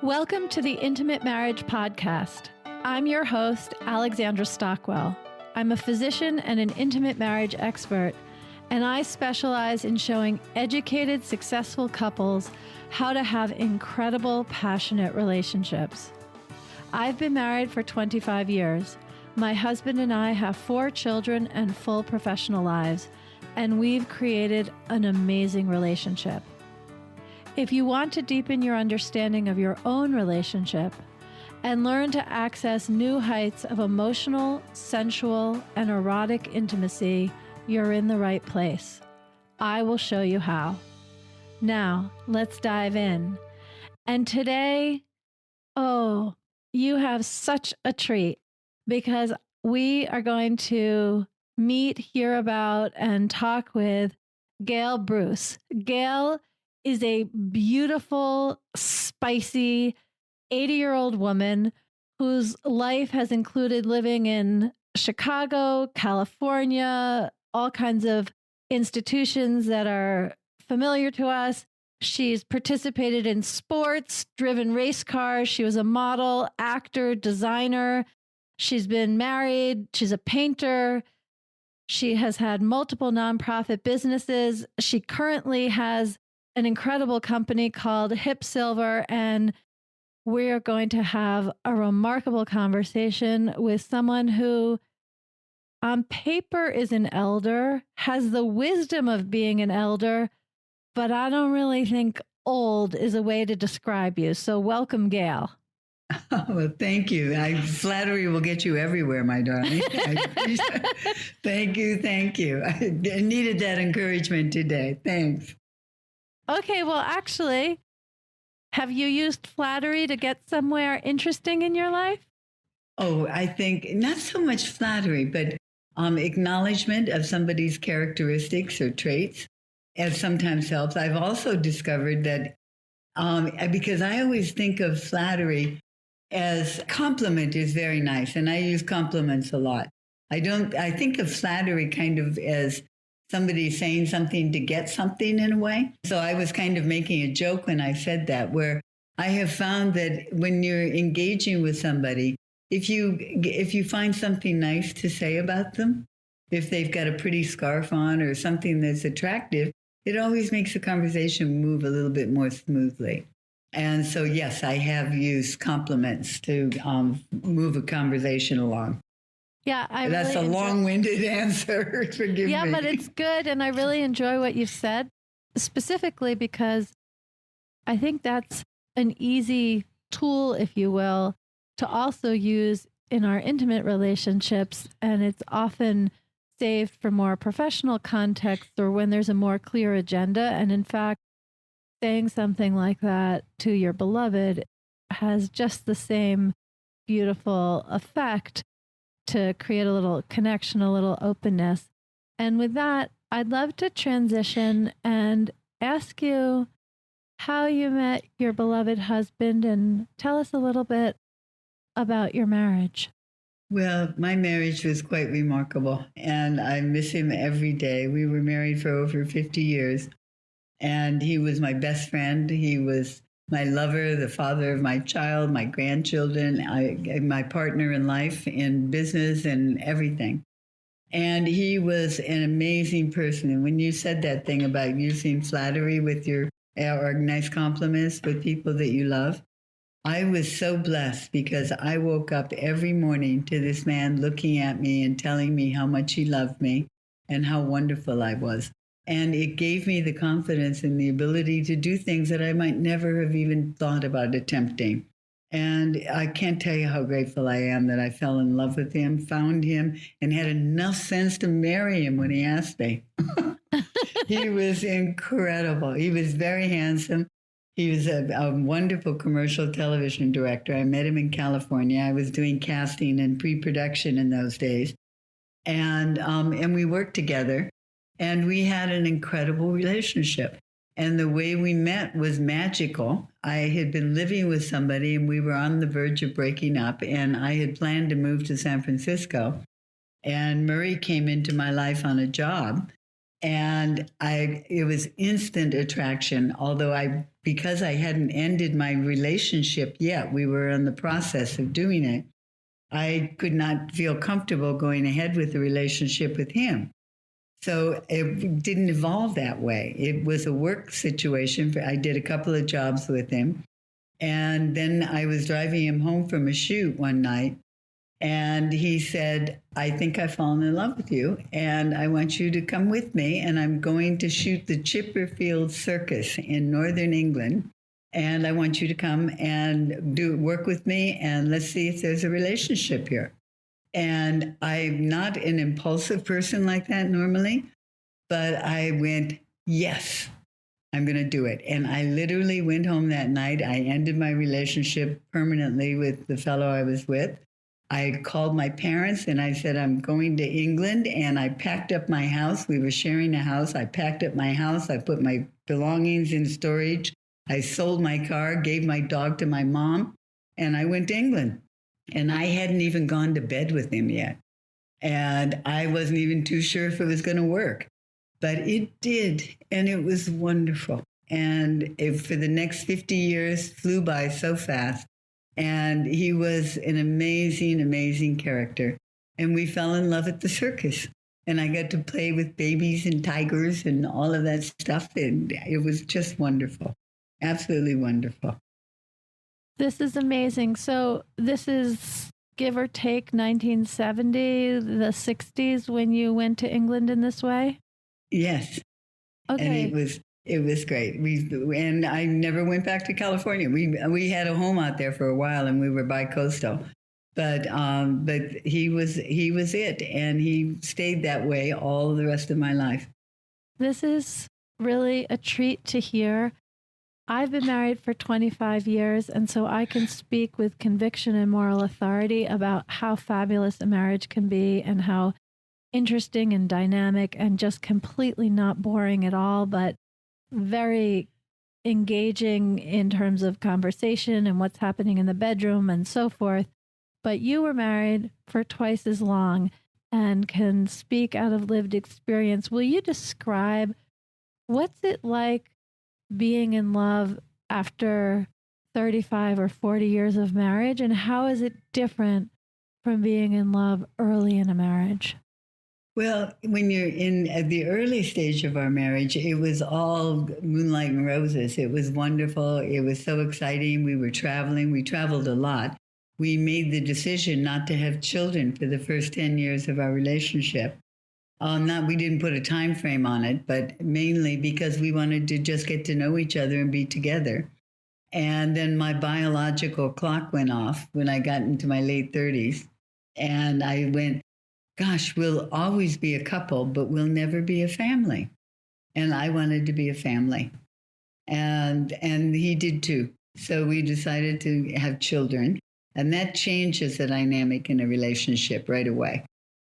Welcome to the Intimate Marriage Podcast. I'm your host, Alexandra Stockwell. I'm a physician and an intimate marriage expert, and I specialize in showing educated, successful couples how to have incredible, passionate relationships. I've been married for 25 years. My husband and I have 4 children and full professional lives, and we've created an amazing relationship. If you want to deepen your understanding of your own relationship and learn to access new heights of emotional, sensual, and erotic intimacy, you're in the right place. I will show you how. Now, let's dive in. And today, you have such a treat because we are going to meet, hear about, and talk with Gail Bruce. Gail is a beautiful, spicy 80-year-old woman whose life has included living in Chicago, California, all kinds of institutions that are familiar to us. She's participated in sports, driven race cars. She was a model, actor, designer. She's been married. She's a painter. She has had multiple nonprofit businesses. She currently has an incredible company called HipSilver, and we're going to have a remarkable conversation with someone who, on paper, is an elder, has the wisdom of being an elder, but I don't really think old is a way to describe you. So welcome, Gail. Oh, well, thank you. Flattery will get you everywhere, my darling. Thank you. I needed that encouragement today. Thanks. Okay, well, actually, have you used flattery to get somewhere interesting in your life? Oh, I think not so much flattery, but acknowledgement of somebody's characteristics or traits, as sometimes helps. I've also discovered that because I always think of flattery as compliment is very nice, and I use compliments a lot. I think of flattery kind of as somebody saying something to get something in a way. So I was kind of making a joke when I said that, where I have found that when you're engaging with somebody, if you find something nice to say about them, if they've got a pretty scarf on or something that's attractive, it always makes the conversation move a little bit more smoothly. And so, yes, I have used compliments to move a conversation along. Yeah, that's a long-winded answer. Forgive me. Yeah, but it's good. And I really enjoy what you've said, specifically because I think that's an easy tool, if you will, to also use in our intimate relationships. And it's often saved for more professional context or when there's a more clear agenda. And in fact, saying something like that to your beloved has just the same beautiful effect to create a little connection, a little openness. And with that, I'd love to transition and ask you how you met your beloved husband and tell us a little bit about your marriage. Well, my marriage was quite remarkable, and I miss him every day. We were married for over 50 years, and he was my best friend. He was my lover, the father of my child, my grandchildren, my partner in life, in business, and everything. And he was an amazing person. And when you said that thing about using flattery with or nice compliments with people that you love, I was so blessed because I woke up every morning to this man looking at me and telling me how much he loved me and how wonderful I was. And it gave me the confidence and the ability to do things that I might never have even thought about attempting. And I can't tell you how grateful I am that I fell in love with him, found him, and had enough sense to marry him when he asked me. He was incredible. He was very handsome. He was a wonderful commercial television director. I met him in California. I was doing casting and pre-production in those days. And we worked together. And we had an incredible relationship. And the way we met was magical. I had been living with somebody and we were on the verge of breaking up. And I had planned to move to San Francisco. And Murray came into my life on a job. And it was instant attraction, although because I hadn't ended my relationship yet, we were in the process of doing it. I could not feel comfortable going ahead with the relationship with him. So it didn't evolve that way. It was a work situation. I did a couple of jobs with him. And then I was driving him home from a shoot one night. And he said, I think I've fallen in love with you. And I want you to come with me. And I'm going to shoot the Chipperfield Circus in Northern England. And I want you to come and work with me. And let's see if there's a relationship here. And I'm not an impulsive person like that normally, but I went, yes, I'm going to do it. And I literally went home that night. I ended my relationship permanently with the fellow I was with. I called my parents and I said, I'm going to England, and I packed up my house. We were sharing a house. I packed up my house. I put my belongings in storage. I sold my car, gave my dog to my mom, and I went to England. And I hadn't even gone to bed with him yet. And I wasn't even too sure if it was going to work. But it did, and it was wonderful. And for the next 50 years flew by so fast. And he was an amazing, amazing character. And we fell in love at the circus. And I got to play with babies and tigers and all of that stuff. And it was just wonderful. Absolutely wonderful. This is amazing. So this is, give or take, 1970, the 60s when you went to England in this way? Yes. Okay. And it was great. And I never went back to California. We had a home out there for a while, and we were bi-coastal. But he was it, and he stayed that way all the rest of my life. This is really a treat to hear. I've been married for 25 years, and so I can speak with conviction and moral authority about how fabulous a marriage can be and how interesting and dynamic and just completely not boring at all, but very engaging in terms of conversation and what's happening in the bedroom and so forth. But you were married for twice as long and can speak out of lived experience. Will you describe what's it like being in love after 35 or 40 years of marriage, and how is it different from being in love early in a marriage? Well, when you're at the early stage of our marriage, it was all moonlight and roses. It was wonderful. It was so exciting. We were traveling. We traveled a lot. We made the decision not to have children for the first 10 years of our relationship. We didn't put a time frame on it, but mainly because we wanted to just get to know each other and be together. And then my biological clock went off when I got into my late 30s. And I went, gosh, we'll always be a couple, but we'll never be a family. And I wanted to be a family. And he did too. So we decided to have children. And that changes the dynamic in a relationship right away,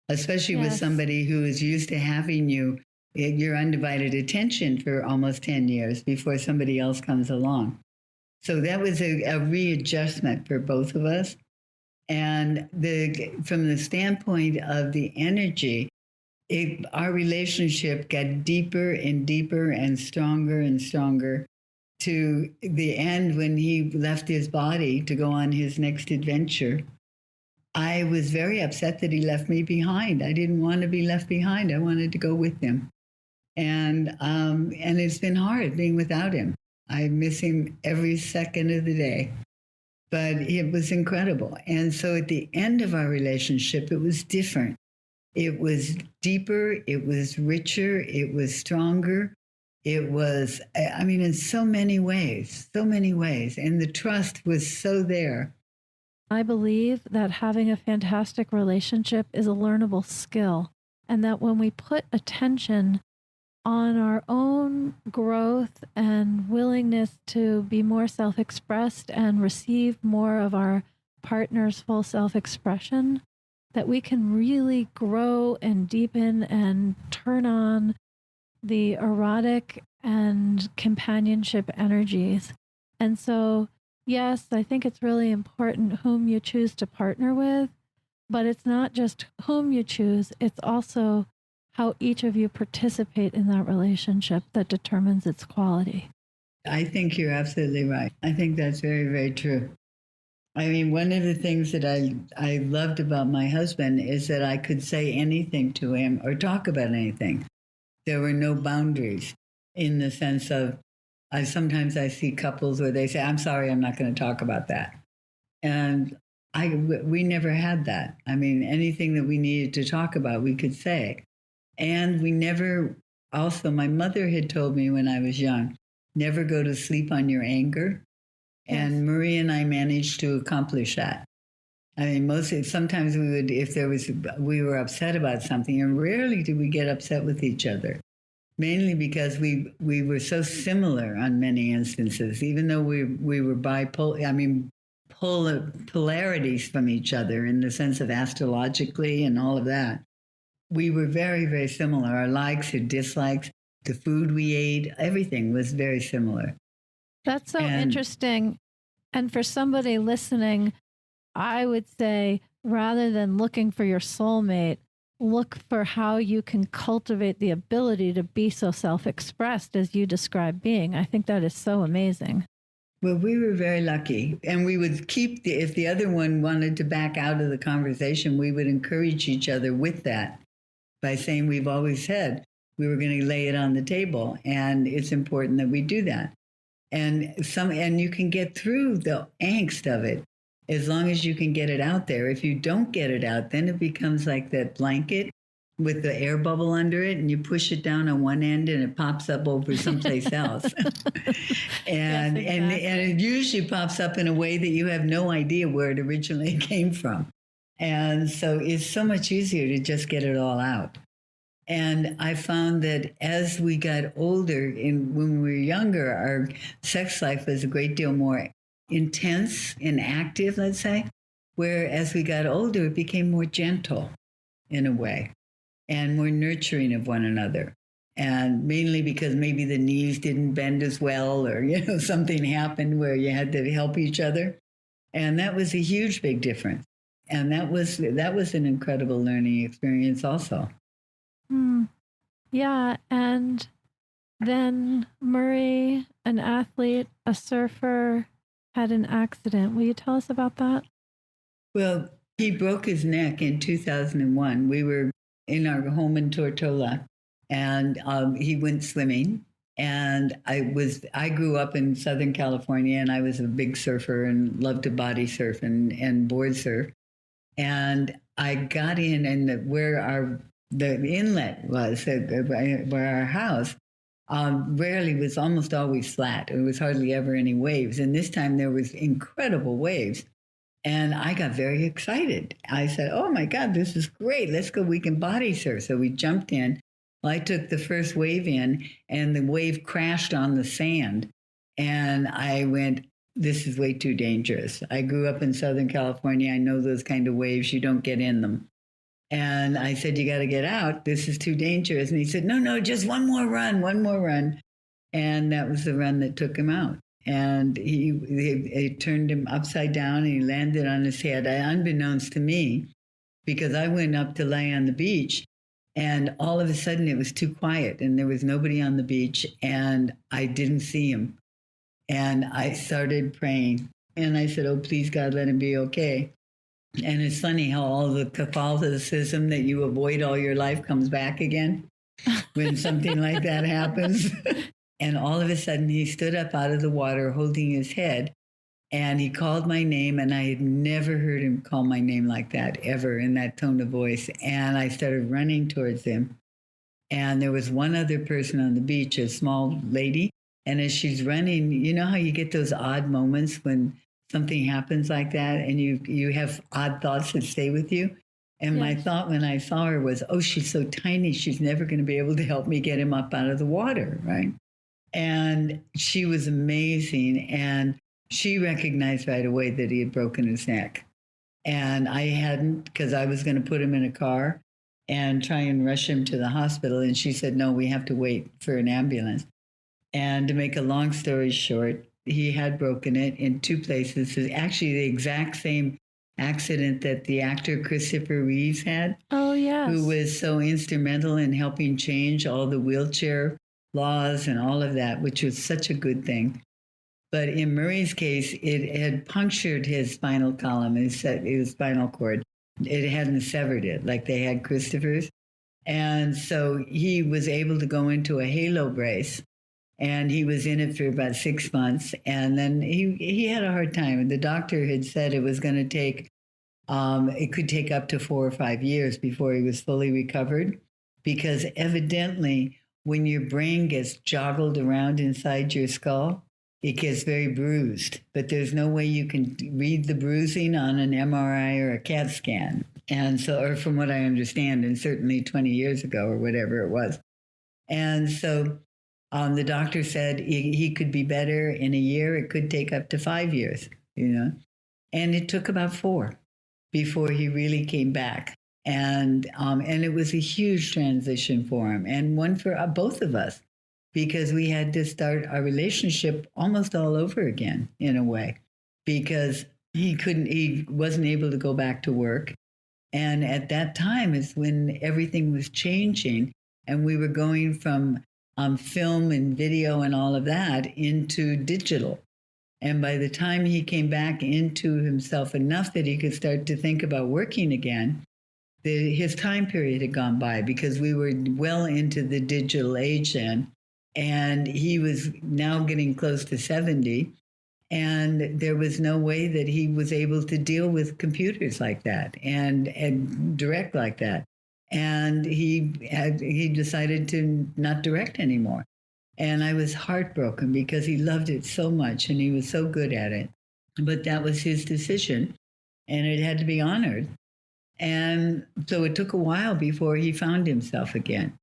especially with somebody who is used to having your undivided attention for almost 10 years before somebody else comes along. So that was a readjustment for both of us. And from the standpoint of the energy, our relationship got deeper and deeper and stronger to the end when he left his body to go on his next adventure. I was very upset that he left me behind. I didn't want to be left behind. I wanted to go with him. And it's been hard being without him. I miss him every second of the day. But it was incredible. And so at the end of our relationship, it was different. It was deeper. It was richer. It was stronger. It was, in so many ways. And the trust was so there. I believe that having a fantastic relationship is a learnable skill, and that when we put attention on our own growth and willingness to be more self-expressed and receive more of our partner's full self-expression, that we can really grow and deepen and turn on the erotic and companionship energies. And so, yes, I think it's really important whom you choose to partner with, but it's not just whom you choose, it's also how each of you participate in that relationship that determines its quality. I think you're absolutely right. I think that's very, very true. I mean, one of the things that I loved about my husband is that I could say anything to him or talk about anything. There were no boundaries in the sense of sometimes I see couples where they say, I'm sorry, I'm not going to talk about that. And we never had that. I mean, anything that we needed to talk about, we could say. And we never, also, my mother had told me when I was young, never go to sleep on your anger. Yes. And Marie and I managed to accomplish that. I mean, mostly, sometimes we would, if we were upset about something, and rarely did we get upset with each other. Mainly because we were so similar on many instances, even though we were bipolar, I mean, polarities from each other in the sense of astrologically and all of that. We were very, very similar. Our likes and dislikes, the food we ate, everything was very similar. That's so interesting. And for somebody listening, I would say rather than looking for your soulmate, look for how you can cultivate the ability to be so self-expressed as you describe being. I think that is so amazing. Well, we were very lucky. And we would keep, if the other one wanted to back out of the conversation, we would encourage each other with that by saying we've always said we were going to lay it on the table. And it's important that we do that. And you can get through the angst of it as long as you can get it out there. If you don't get it out, then it becomes like that blanket with the air bubble under it, and you push it down on one end and it pops up over someplace else. And, yes, exactly. and it usually pops up in a way that you have no idea where it originally came from. And so it's so much easier to just get it all out. And I found that as we got older, when we were younger, our sex life was a great deal more intense and active, let's say, where as we got older, it became more gentle in a way and more nurturing of one another. And mainly because maybe the knees didn't bend as well, or, something happened where you had to help each other. And that was a huge, big difference. And that was an incredible learning experience also. Yeah, and then Murray, an athlete, a surfer, had an accident. Will you tell us about that? Well, he broke his neck in 2001. We were in our home in Tortola, and he went swimming. And I grew up in Southern California, and I was a big surfer and loved to body surf and board surf. And I got in, and where the inlet was, where our house rarely was, almost always flat. There was hardly ever any waves. And this time there was incredible waves. And I got very excited. I said, oh my God, this is great. Let's go. We can body surf. So we jumped in. Well, I took the first wave in, and the wave crashed on the sand. And I went, this is way too dangerous. I grew up in Southern California. I know those kind of waves. You don't get in them. And I said, you got to get out. This is too dangerous. And he said, no, just one more run. And that was the run that took him out. And it turned him upside down, and he landed on his head, unbeknownst to me, because I went up to lay on the beach. And all of a sudden it was too quiet, and there was nobody on the beach, and I didn't see him. And I started praying, and I said, oh, please, God, let him be okay. And it's funny how all the Catholicism that you avoid all your life comes back again when something like that happens. And all of a sudden he stood up out of the water holding his head, and he called my name, and I had never heard him call my name like that ever, in that tone of voice. And I started running towards him. And there was one other person on the beach, a small lady. And as she's running, you know how you get those odd moments when something happens like that, and you have odd thoughts that stay with you. And my thought when I saw her was, oh, she's so tiny, she's never going to be able to help me get him up out of the water, right? And she was amazing. And she recognized right away that he had broken his neck. And I hadn't, because I was going to put him in a car and try and rush him to the hospital. And she said, no, we have to wait for an ambulance. And to make a long story short, he had broken it in two places. It's actually the exact same accident that the actor Christopher Reeves had. Oh, yes. Who was so instrumental in helping change all the wheelchair laws and all of that, which was such a good thing. But in Murray's case, it had punctured his spinal column, his spinal cord. It hadn't severed it like they had Christopher's. And so he was able to go into a halo brace, and he was in it for about 6 months. And then he had a hard time. And the doctor had said it was going to take, it could take up to 4 or 5 years before he was fully recovered, because evidently when your brain gets joggled around inside your skull, it gets very bruised, but there's no way you can read the bruising on an MRI or a CAT scan. And so, or from what I understand, and certainly 20 years ago or whatever it was. And so the doctor said he could be better in a year. It could take up to 5 years, and it took about 4 before he really came back. And it was a huge transition for him, and one for both of us, because we had to start our relationship almost all over again in a way, because he wasn't able to go back to work. And at that time is when everything was changing, and we were going from film and video and all of that into digital. And by the time he came back into himself enough that he could start to think about working again, his time period had gone by, because we were well into the digital age then. And he was now getting close to 70. And there was no way that he was able to deal with computers like that and direct like that. And he decided to not direct anymore. And I was heartbroken, because he loved it so much and he was so good at it. But that was his decision, and it had to be honored. And so it took a while before he found himself again.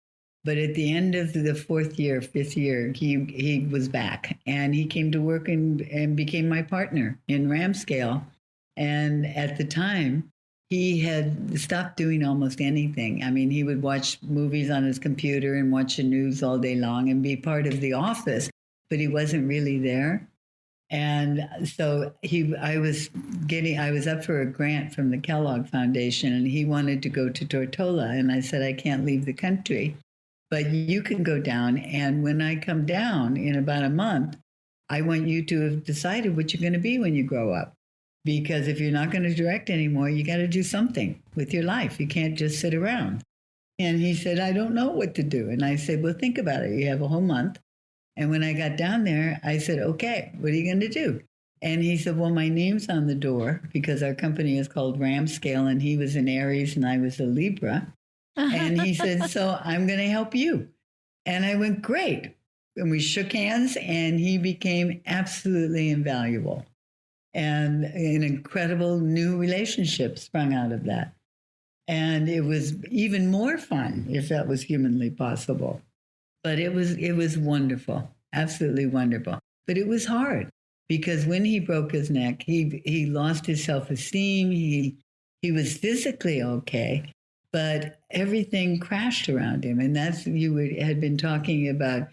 But at the end of the 4th year, 5th year, he was back, and he came to work and became my partner in Ramscale. And at the time, he had stopped doing almost anything. I mean, he would watch movies on his computer and watch the news all day long and be part of the office, but he wasn't really there. And so I was up for a grant from the Kellogg Foundation, and he wanted to go to Tortola. And I said, I can't leave the country, but you can go down. And when I come down in about a month, I want you to have decided what you're going to be when you grow up. Because if you're not going to direct anymore, you got to do something with your life. You can't just sit around. And he said, I don't know what to do. And I said, well, think about it. You have a whole month. And when I got down there, I said, okay, what are you going to do? And he said, well, my name's on the door, because our company is called Ramscale, and he was an Aries and I was a Libra. And he said, so I'm going to help you. And I went, great. And we shook hands, and he became absolutely invaluable. And an incredible new relationship sprung out of that. And it was even more fun, if that was humanly possible. But it was wonderful, absolutely wonderful. But it was hard, because when he broke his neck, he lost his self-esteem. He was physically okay, but everything crashed around him. And that's, had been talking about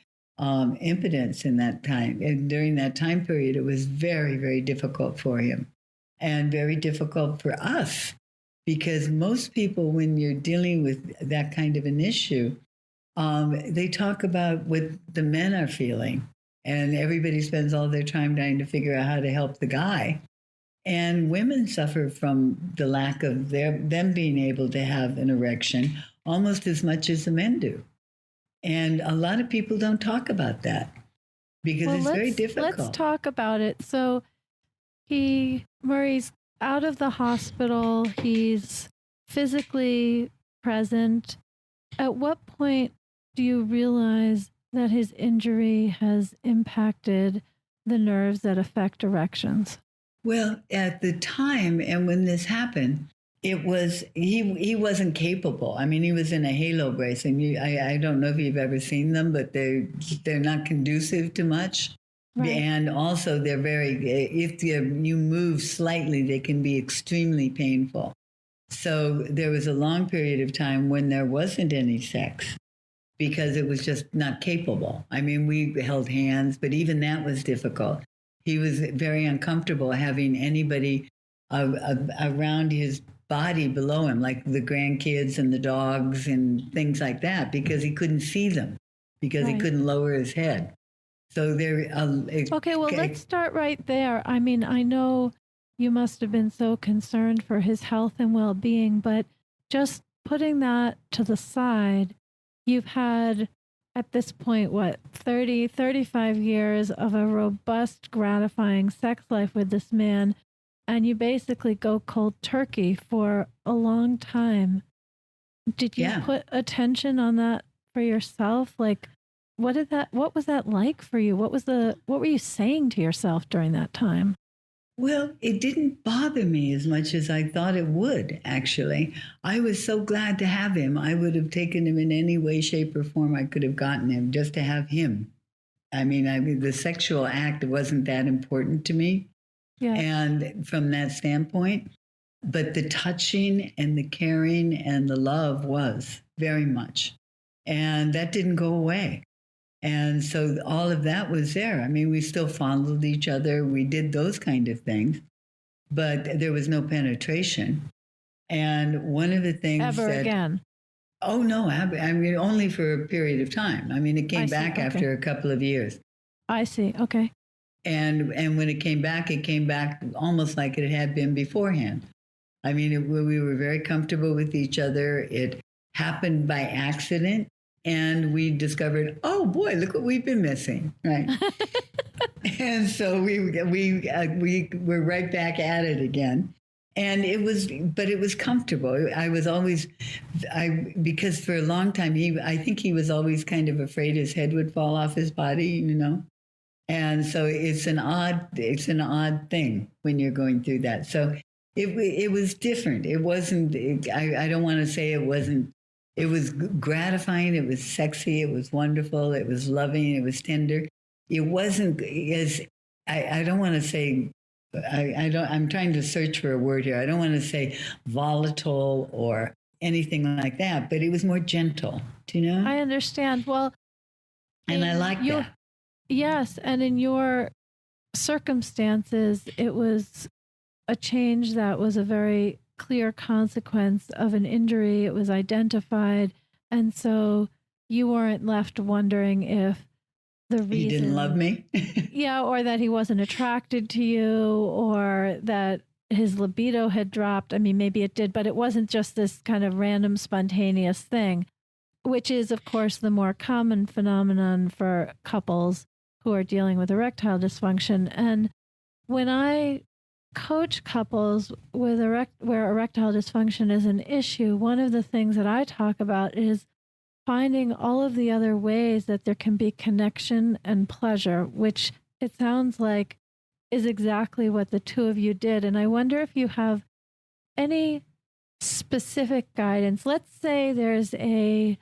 impotence in that time. And during that time period, it was very, very difficult for him, and very difficult for us, because most people, when you're dealing with that kind of an issue, they talk about what the men are feeling, and everybody spends all their time trying to figure out how to help the guy. And women suffer from the lack of them being able to have an erection almost as much as the men do. And a lot of people don't talk about that, because it's very difficult. Let's talk about it. So Murray's out of the hospital. He's physically present. At what point do you realize that his injury has impacted the nerves that affect erections? Well, at the time, and when this happened, it was he wasn't capable. I mean, he was in a halo brace, and I don't know if you've ever seen them, but they're not conducive to much. Right. And also, they're if you move slightly, they can be extremely painful. So there was a long period of time when there wasn't any sex, because it was just not capable. I mean, we held hands, but even that was difficult. He was very uncomfortable having anybody around his body below him, like the grandkids and the dogs and things like that, because he couldn't see them. because he Right. couldn't lower his head. So there. Okay, well, let's start right there. I mean, I know you must have been so concerned for his health and well-being, but just putting that to the side, you've had at this point, what, 30, 35 years of a robust, gratifying sex life with this man, and you basically go cold turkey for a long time. Did you Yeah. put attention on that for yourself? Like, what was that like for you? What were you saying to yourself during that time? Well, it didn't bother me as much as I thought it would, actually. I was so glad to have him. I would have taken him in any way, shape, or form I could have gotten him just to have him. I mean, the sexual act wasn't that important to me. Yeah. And from that standpoint, but the touching and the caring and the love was very much. And that didn't go away. And so all of that was there. I mean, we still fondled each other. We did those kind of things, but there was no penetration. And one of the things Ever again. Oh, no, I mean, only for a period of time. I mean, it came back okay. after a couple of years. I see. Okay. And when it came back almost like it had been beforehand. I mean, we were very comfortable with each other. It happened by accident. And we discovered, oh boy, look what we've been missing, right? And so we were right back at it again. And it was comfortable. I was always, because for a long time, I think he was always kind of afraid his head would fall off his body, you know? And so it's an odd thing when you're going through that. So it was different. It wasn't, I don't want to say it wasn't. It was gratifying. It was sexy. It was wonderful. It was loving. It was tender. It wasn't as, I don't want to say, I'm trying to search for a word here. I don't want to say volatile or anything like that, but it was more gentle. Do you know? I understand. Well, and I like that. Yes. And in your circumstances, it was a change that was a very clear consequence of an injury. It was identified. And so you weren't left wondering if the reason he didn't love me. Yeah, or that he wasn't attracted to you, or that his libido had dropped. I mean, maybe it did, but it wasn't just this kind of random spontaneous thing, which is, of course, the more common phenomenon for couples who are dealing with erectile dysfunction. And when I coach couples with where erectile dysfunction is an issue, one of the things that I talk about is finding all of the other ways that there can be connection and pleasure, which it sounds like is exactly what the two of you did. And I wonder if you have any specific guidance. Let's say there's a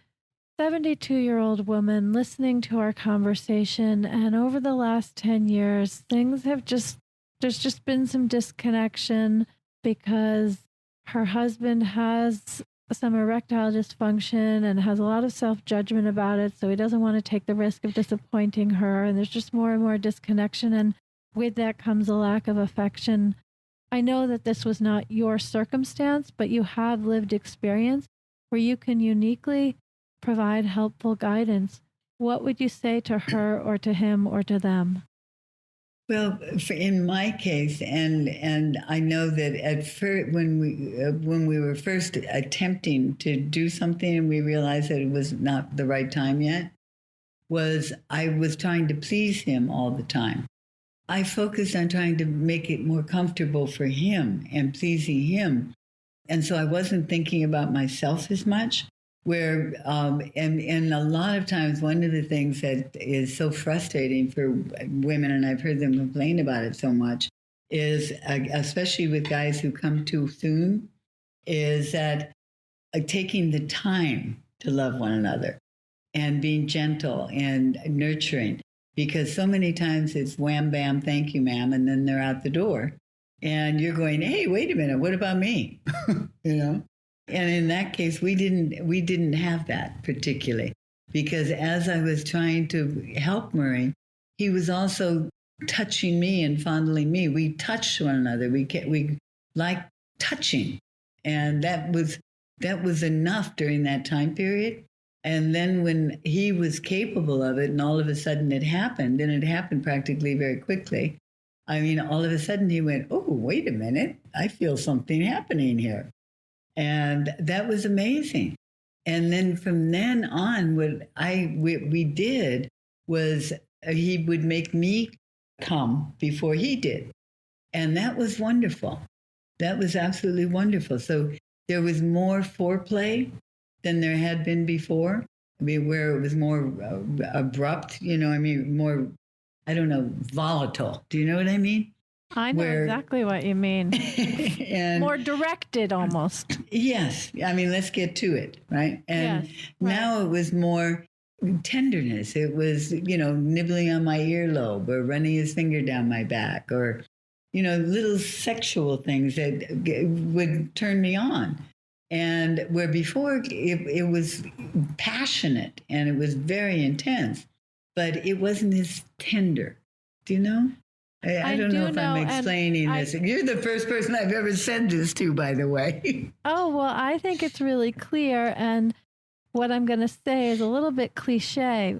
72-year-old woman listening to our conversation, and over the last 10 years, there's just been some disconnection because her husband has some erectile dysfunction and has a lot of self-judgment about it. So he doesn't want to take the risk of disappointing her. And there's just more and more disconnection. And with that comes a lack of affection. I know that this was not your circumstance, but you have lived experience where you can uniquely provide helpful guidance. What would you say to her or to him or to them? Well, in my case, and I know that at first, when we were first attempting to do something and we realized that it was not the right time yet, I was trying to please him all the time. I focused on trying to make it more comfortable for him and pleasing him, and so I wasn't thinking about myself as much. And a lot of times, one of the things that is so frustrating for women, and I've heard them complain about it so much, is, especially with guys who come too soon, is that taking the time to love one another and being gentle and nurturing. Because so many times it's wham, bam, thank you, ma'am, and then they're out the door. And you're going, hey, wait a minute, what about me? You know? And in that case, we didn't have that particularly, because as I was trying to help Murray, he was also touching me and fondling me. We touched one another. We liked touching, and that was enough during that time period And then when he was capable of it and all of a sudden it happened, and it happened practically very quickly. I mean, all of a sudden he went, oh, wait a minute, I feel something happening here. And that was amazing. And then from then on, what we did was he would make me come before he did. And that was wonderful. That was absolutely wonderful. So there was more foreplay than there had been before. I mean, where it was more abrupt, more, I don't know, volatile. Do you know what I mean? I know exactly what you mean. And more directed almost. Yes. I mean, let's get to it, right? And yes, now it was more tenderness. It was, nibbling on my earlobe or running his finger down my back or, little sexual things that would turn me on. And where before it was passionate and it was very intense, but it wasn't as tender. Do you know? I don't know if I'm explaining this. You're the first person I've ever said this to, by the way. Oh, well, I think it's really clear. And what I'm going to say is a little bit cliche,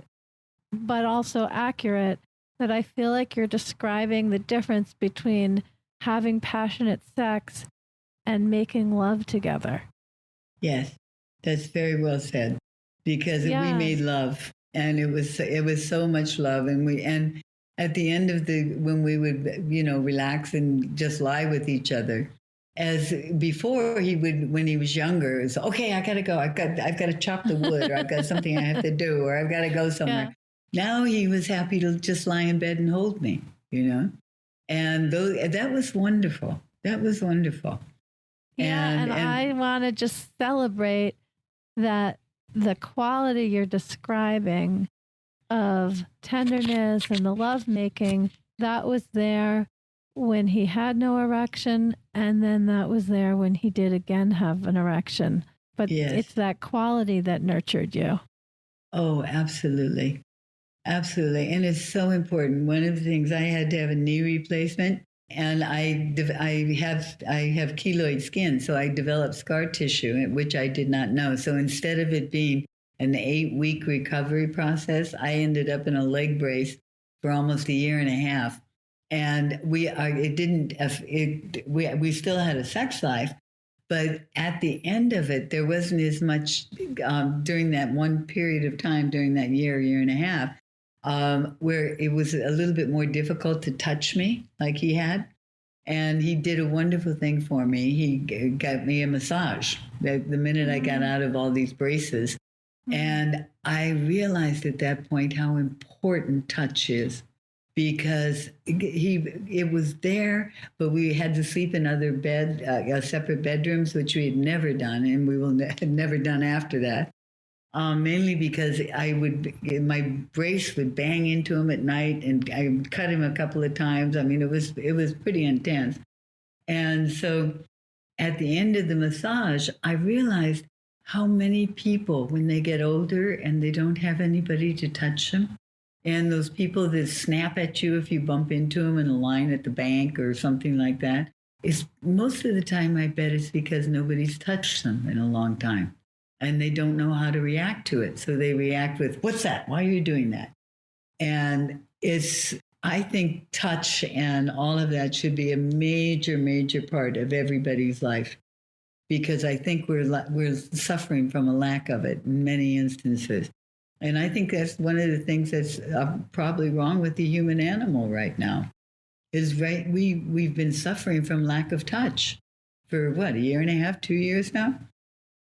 but also accurate, that I feel like you're describing the difference between having passionate sex and making love together. Yes, that's very well said. Because we made love, and it was so much love, and at the end of when we would, relax and just lie with each other, as before when he was younger, it's okay, I gotta go, I've got to chop the wood, or I've got something I have to do, or I've got to go somewhere. Yeah. Now he was happy to just lie in bed and hold me, and that was wonderful. That was wonderful. Yeah, and I want to just celebrate that the quality you're describing of tenderness and the lovemaking, that was there when he had no erection, and then that was there when he did again have an erection. But it's that quality that nurtured you. Oh, absolutely. Absolutely. And it's so important. One of the things, I had to have a knee replacement, and I have keloid skin, so I developed scar tissue, which I did not know. So instead of it being an 8-week recovery process, I ended up in a leg brace for almost a year and a half. And we still had a sex life, but at the end of it, there wasn't as much during that one period of time, during that year and a half, where it was a little bit more difficult to touch me like he had. And he did a wonderful thing for me. He got me a massage the minute I got out of all these braces. And I realized at that point how important touch is, because it was there, but we had to sleep in other separate bedrooms, which we had never done, and we had never done after that. Mainly because my brace would bang into him at night, and I cut him a couple of times. I mean, it was pretty intense. And so at the end of the massage, I realized how many people, when they get older and they don't have anybody to touch them, and those people that snap at you if you bump into them in a line at the bank or something like that, is most of the time, I bet it's because nobody's touched them in a long time. And they don't know how to react to it. So they react with, what's that? Why are you doing that? And I think touch and all of that should be a major, major part of everybody's life, because I think we're suffering from a lack of it in many instances. And I think that's one of the things that's probably wrong with the human animal right now, is we've been suffering from lack of touch for a year and a half, 2 years now?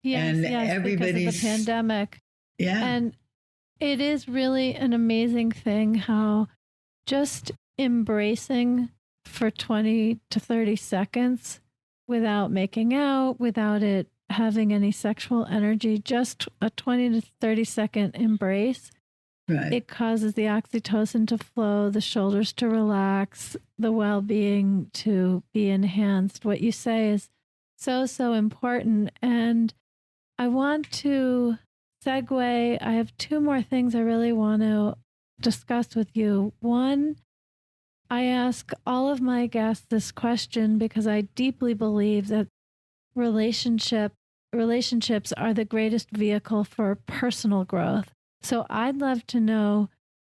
Yes, everybody's, because of the pandemic. Yeah. And it is really an amazing thing how just embracing for 20 to 30 seconds without making out, without it having any sexual energy, just a 20 to 30 second embrace, it causes the oxytocin to flow, the shoulders to relax, the well-being to be enhanced. What you say is so, so important. And I want to segue. I have 2 more things I really want to discuss with you. One, I ask all of my guests this question because I deeply believe that relationship relationships are the greatest vehicle for personal growth. So I'd love to know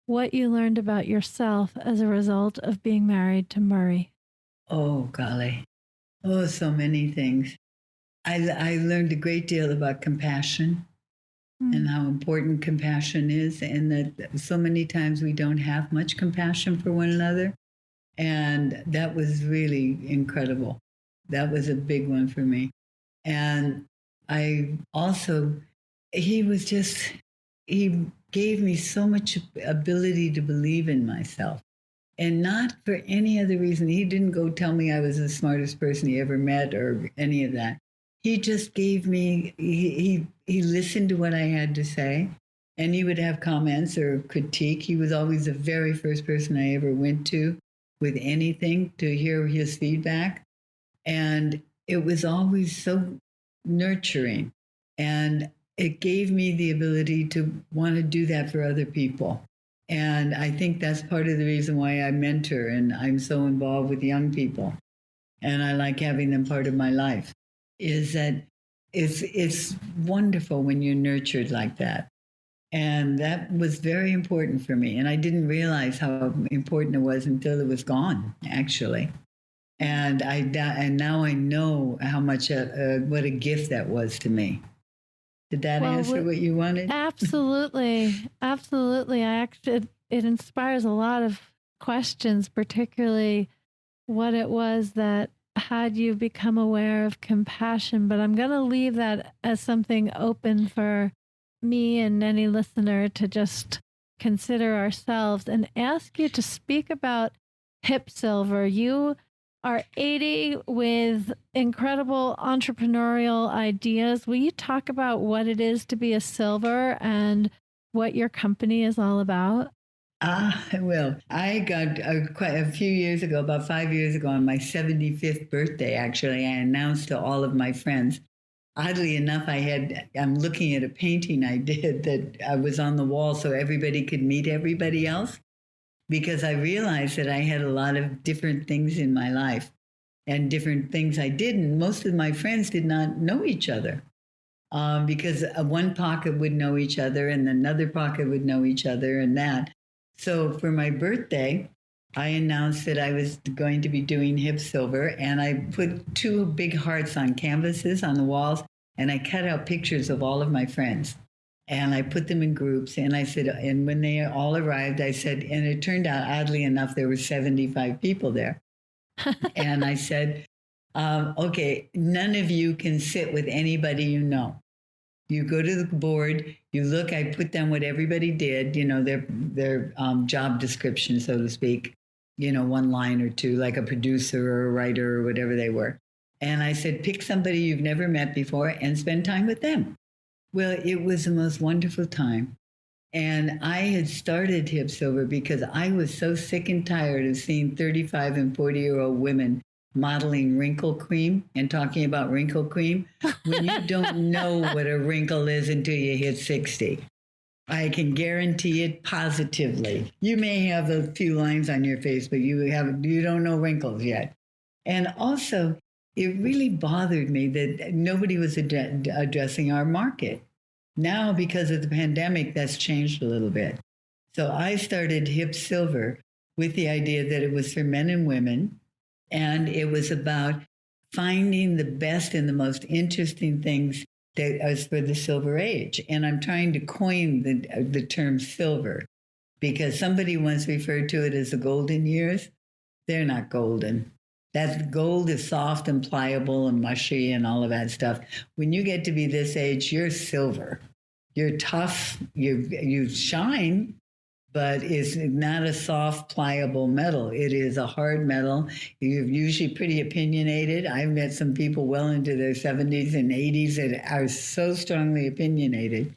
what you learned about yourself as a result of being married to Murray. Oh, golly. Oh, so many things. I learned a great deal about compassion and how important compassion is, and that so many times we don't have much compassion for one another. And that was really incredible. That was a big one for me. And I also, he was just, he gave me so much ability to believe in myself. And not for any other reason. He didn't go tell me I was the smartest person he ever met or any of that. He just gave me, he listened to what I had to say, and he would have comments or critique. He was always the very first person I ever went to with anything to hear his feedback. And it was always so nurturing. And it gave me the ability to want to do that for other people. And I think that's part of the reason why I mentor and I'm so involved with young people. And I like having them part of my life, is that it's wonderful when you're nurtured like that. And that was very important for me. And I didn't realize how important it was until it was gone, actually. And now I know how much what a gift that was to me. Did that answer what you wanted? Absolutely. Absolutely. It inspires a lot of questions, particularly what it was that had you become aware of compassion. But I'm going to leave that as something open for me and any listener to just consider ourselves and ask you to speak about HipSilver. You are 80 with incredible entrepreneurial ideas. Will you talk about what it is to be a silver and what your company is all about? I will. I got quite a few years ago, about 5 years ago, on my 75th birthday, actually, I announced to all of my friends. Oddly enough, I'm looking at a painting I did that I was on the wall so everybody could meet everybody else, because I realized that I had a lot of different things in my life and different things I didn't. Most of my friends did not know each other because one pocket would know each other and another pocket would know each other and that. So for my birthday, I announced that I was going to be doing HipSilver, and I put two big hearts on canvases on the walls, and I cut out pictures of all of my friends. And I put them in groups, and I said, and when they all arrived, I said, and it turned out, oddly enough, there were 75 people there. And I said, okay, none of you can sit with anybody you know. You go to the board, you look, I put down what everybody did, their job description, so to speak, one line or two, like a producer or a writer or whatever they were. And I said, pick somebody you've never met before and spend time with them. Well, it was the most wonderful time. And I had started HipSilver because I was so sick and tired of seeing 35 and 40-year-old women modeling wrinkle cream and talking about wrinkle cream when you don't know what a wrinkle is until you hit 60. I can guarantee it positively. You may have a few lines on your face, but you don't know wrinkles yet. And also, it really bothered me that nobody was addressing our market. Now, because of the pandemic, that's changed a little bit. So I started HipSilver with the idea that it was for men and women, and it was about finding the best and the most interesting things that was for the silver age. And I'm trying to coin the term silver because somebody once referred to it as the golden years. They're not golden. That gold is soft and pliable and mushy and all of that stuff. When you get to be this age, you're silver. You're tough. You shine, but it's not a soft, pliable metal. It is a hard metal. You're usually pretty opinionated. I've met some people well into their 70s and 80s that are so strongly opinionated.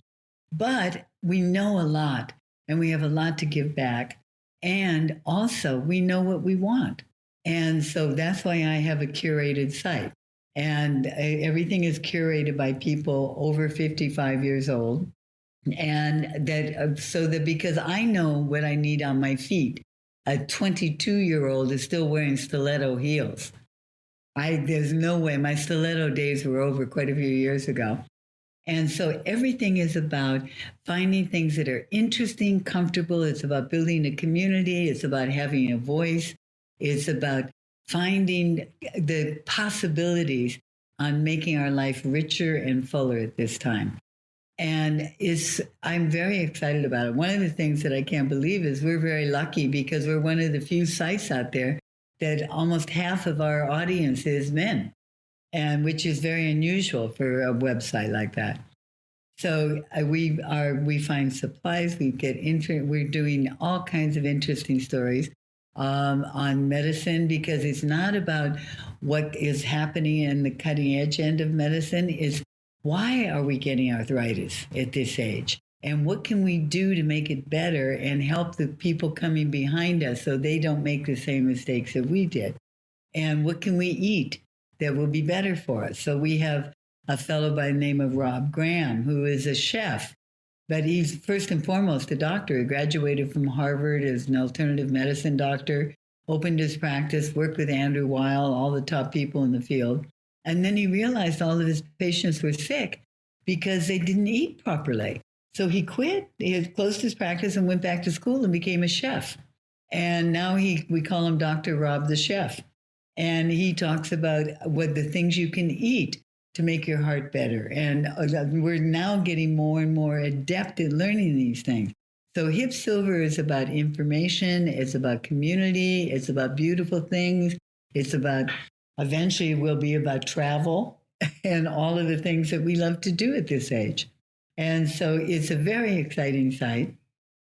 But we know a lot, and we have a lot to give back. And also, we know what we want. And so that's why I have a curated site. And everything is curated by people over 55 years old. And that because I know what I need on my feet. A 22-year-old is still wearing stiletto heels. There's no way. My stiletto days were over quite a few years ago. And so everything is about finding things that are interesting, comfortable. It's about building a community. It's about having a voice. It's about finding the possibilities on making our life richer and fuller at this time. And I'm very excited about it. One of the things that I can't believe is we're very lucky because we're one of the few sites out there that almost half of our audience is men, and which is very unusual for a website like that. So we find supplies, we're doing all kinds of interesting stories on medicine, because it's not about what is happening in the cutting edge end of medicine. Is why are we getting arthritis at this age? And what can we do to make it better and help the people coming behind us so they don't make the same mistakes that we did? And what can we eat that will be better for us? So we have a fellow by the name of Rob Graham, who is a chef, but he's first and foremost a doctor. He graduated from Harvard as an alternative medicine doctor, opened his practice, worked with Andrew Weil, all the top people in the field. And then he realized all of his patients were sick because they didn't eat properly. So he quit, he had closed his practice and went back to school and became a chef. And now we call him Dr. Rob the Chef. And he talks about what the things you can eat to make your heart better. And we're now getting more and more adept at learning these things. So HipSilver is about information, it's about community, it's about beautiful things, it's about, eventually will be about travel and all of the things that we love to do at this age. And so it's a very exciting site,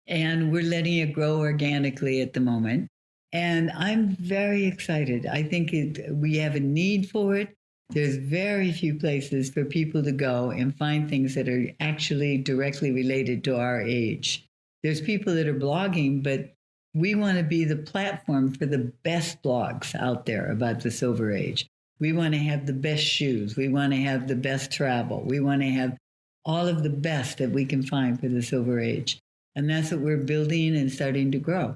and we're letting it grow organically at the moment. And I'm very excited. I think we have a need for it. There's very few places for people to go and find things that are actually directly related to our age. There's people that are blogging, but we want to be the platform for the best blogs out there about the Silver Age. We want to have the best shoes. We want to have the best travel. We want to have all of the best that we can find for the Silver Age. And that's what we're building and starting to grow.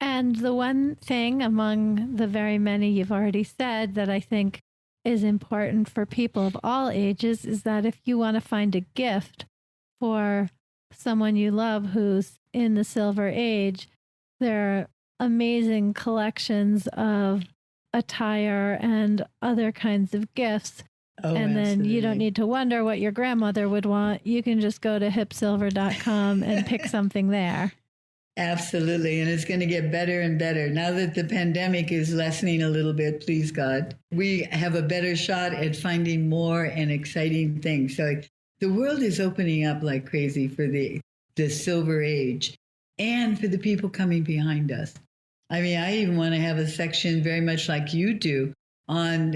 And the one thing among the very many you've already said that I think is important for people of all ages is that if you want to find a gift for someone you love who's in the Silver Age, there are amazing collections of attire and other kinds of gifts. Oh, and then absolutely. you don't need to wonder what your grandmother would want. You can just go to HipSilver.com and pick something there. Absolutely. And it's going to get better and better. Now that the pandemic is lessening a little bit, please God, we have a better shot at finding more and exciting things. So the world is opening up like crazy for the Silver Age and for the people coming behind us. I mean, I even want to have a section very much like you do on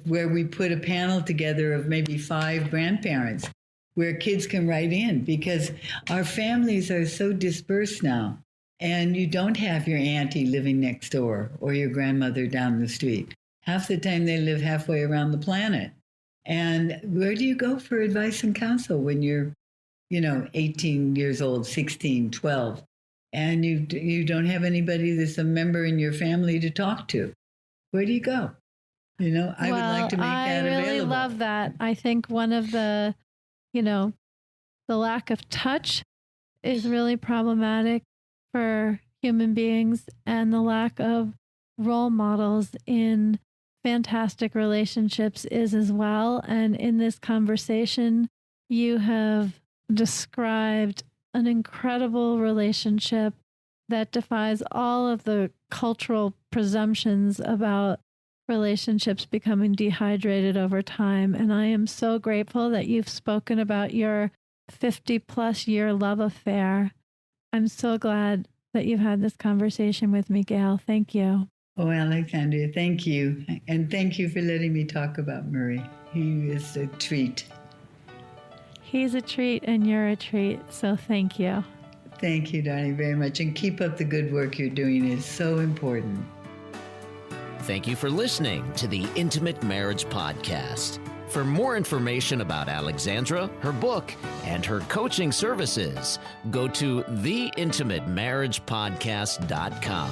where we put a panel together of maybe 5 grandparents where kids can write in, because our families are so dispersed now. And you don't have your auntie living next door or your grandmother down the street. Half the time they live halfway around the planet. And where do you go for advice and counsel when you're, 18 years old, 16, 12, and you don't have anybody that's a member in your family to talk to? Where do you go? I would like to make that available. I really love that. I think one of the the lack of touch is really problematic for human beings, and the lack of role models in fantastic relationships is as well. And in this conversation, you have described an incredible relationship that defies all of the cultural presumptions about relationships becoming dehydrated over time. And I am so grateful that you've spoken about your 50-plus year love affair. I'm so glad that you've had this conversation with me, Gail. Thank you. Oh, Alexandra, thank you. And thank you for letting me talk about Murray. He is a treat. He's a treat and you're a treat. So thank you. Thank you, darling, very much. And keep up the good work you're doing. It's so important. Thank you for listening to the Intimate Marriage Podcast. For more information about Alexandra, her book, and her coaching services, go to theintimatemarriagepodcast.com.